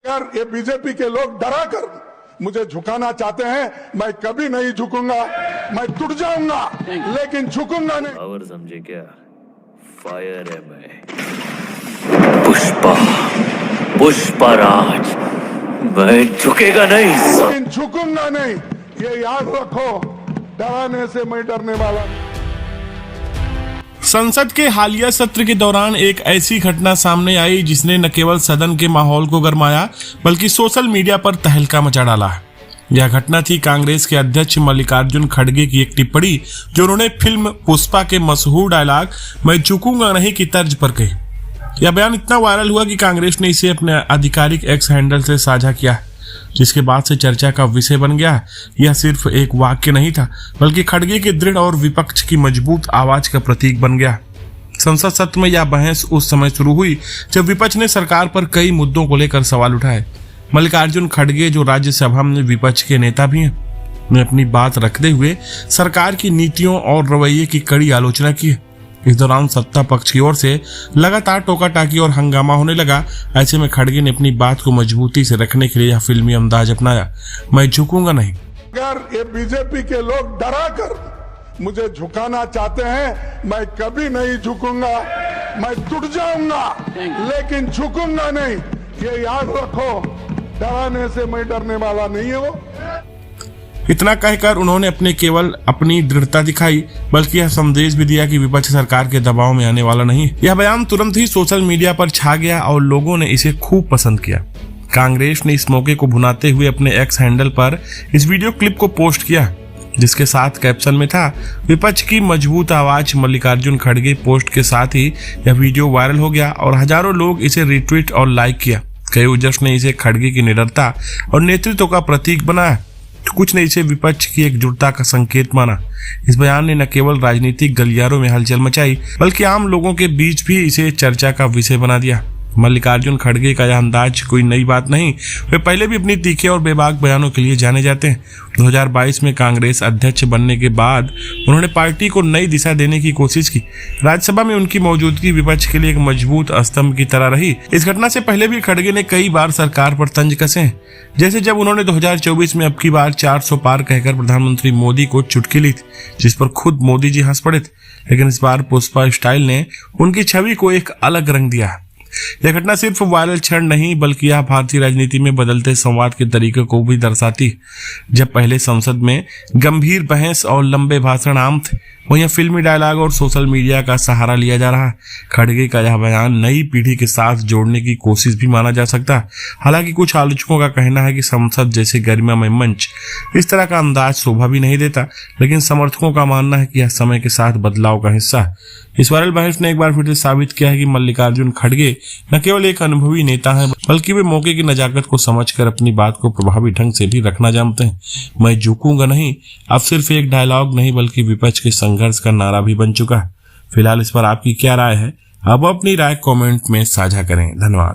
यार ये बीजेपी के लोग डरा कर मुझे झुकाना चाहते हैं, मैं कभी नहीं झुकूंगा, मैं टूट जाऊंगा लेकिन झुकूंगा नहीं। पावर समझे क्या? फायर है मैं। पुष्पा राज, मैं झुकेगा नहीं, लेकिन झुकूंगा नहीं, ये याद रखो। डराने से मैं डरने वाला नहीं। संसद के हालिया सत्र के दौरान एक ऐसी घटना सामने आई जिसने न केवल सदन के माहौल को गरमाया बल्कि सोशल मीडिया पर तहलका मचा डाला। यह घटना थी कांग्रेस के अध्यक्ष मल्लिकार्जुन खड़गे की एक टिप्पणी जो उन्होंने फिल्म पुष्पा के मशहूर डायलॉग मैं झुकूंगा नहीं की तर्ज पर कही। यह बयान इतना वायरल हुआ कि कांग्रेस ने इसे अपने आधिकारिक एक्स हैंडल से साझा किया, जिसके बाद से चर्चा का विषय बन गया। यह सिर्फ एक वाक्य नहीं था बल्कि खड़गे के दृढ़ और विपक्ष की मजबूत आवाज का प्रतीक बन गया। संसद सत्र में यह बहस उस समय शुरू हुई जब विपक्ष ने सरकार पर कई मुद्दों को लेकर सवाल उठाए। मल्लिकार्जुन खड़गे, जो राज्यसभा में विपक्ष के नेता भी हैं, ने अपनी बात रखते हुए सरकार की नीतियों और रवैये की कड़ी आलोचना की। इस दौरान सत्ता पक्ष की ओर से लगातार टोका टाकी और हंगामा होने लगा। ऐसे में खड़गे ने अपनी बात को मजबूती से रखने के लिए यह फिल्मी अंदाज अपनाया, मैं झुकूंगा नहीं। अगर ये बीजेपी के लोग डरा कर मुझे झुकाना चाहते हैं, मैं कभी नहीं झुकूंगा, मैं टूट जाऊंगा लेकिन झुकूंगा नहीं, ये याद रखो। डराने से मैं डरने वाला नहीं है वो। इतना कहकर उन्होंने अपनी दृढ़ता दिखाई, बल्कि यह संदेश भी दिया कि विपक्ष सरकार के दबाव में आने वाला नहीं। यह बयान तुरंत ही सोशल मीडिया पर छा गया और लोगों ने इसे खूब पसंद किया। कांग्रेस ने इस मौके को भुनाते हुए अपने एक्स हैंडल पर इस वीडियो क्लिप को पोस्ट किया, जिसके साथ कैप्शन में था विपक्ष की मजबूत आवाज मल्लिकार्जुन खड़गे। पोस्ट के साथ ही यह वीडियो वायरल हो गया और हजारों लोग इसे रिट्वीट और लाइक किया। कई यूजर्स ने इसे खड़गे की निडरता और नेतृत्व का प्रतीक बनाया, तो कुछ ने इसे विपक्ष की एकजुटता का संकेत माना। इस बयान ने न केवल राजनीतिक गलियारों में हलचल मचाई बल्कि आम लोगों के बीच भी इसे चर्चा का विषय बना दिया। मल्लिकार्जुन खड़गे का यह अंदाज कोई नई बात नहीं, वे पहले भी अपनी तीखे और बेबाक बयानों के लिए जाने जाते हैं। 2022 में कांग्रेस अध्यक्ष बनने के बाद उन्होंने पार्टी को नई दिशा देने की कोशिश की। राज्यसभा में उनकी मौजूदगी विपक्ष के लिए एक मजबूत स्तंभ की तरह रही। इस घटना से पहले भी खड़गे ने कई बार सरकार पर तंज कसे हैं, जैसे जब उन्होंने 2024 में अब की बार 400 पार कहकर प्रधानमंत्री मोदी को चुटकी ली थी, जिस पर खुद मोदी जी हंस पड़े थे। लेकिन इस बार पुष्पा स्टाइल ने उनकी छवि को एक अलग रंग दिया। यह घटना सिर्फ वायरल क्षण नहीं बल्कि यह भारतीय राजनीति में बदलते संवाद के तरीके को भी दर्शाती। जब पहले संसद में गंभीर बहस और लंबे भाषण आम थे, वहीं फिल्मी डायलॉग और सोशल मीडिया का सहारा लिया जा रहा है। खड़गे का यह बयान नई पीढ़ी के साथ जोड़ने की कोशिश भी माना जा सकता है। हालांकि कुछ आलोचकों का कहना है कि संसद जैसे गरिमामय मंच इस तरह का अंदाज शोभा भी नहीं देता, लेकिन समर्थकों का मानना है कि यह समय के साथ बदलाव का हिस्सा है। इस वायरल बहस ने एक बार फिर से साबित किया है कि मल्लिकार्जुन खड़गे न केवल एक अनुभवी नेता है बल्कि वे मौके की नजाकत को समझकर अपनी बात को प्रभावी ढंग से भी रखना जानते हैं। मैं झुकूंगा नहीं अब सिर्फ एक डायलॉग नहीं बल्कि विपक्ष के संघर्ष का नारा भी बन चुका है। फिलहाल इस पर आपकी क्या राय है? अब अपनी राय कमेंट में साझा करें। धन्यवाद।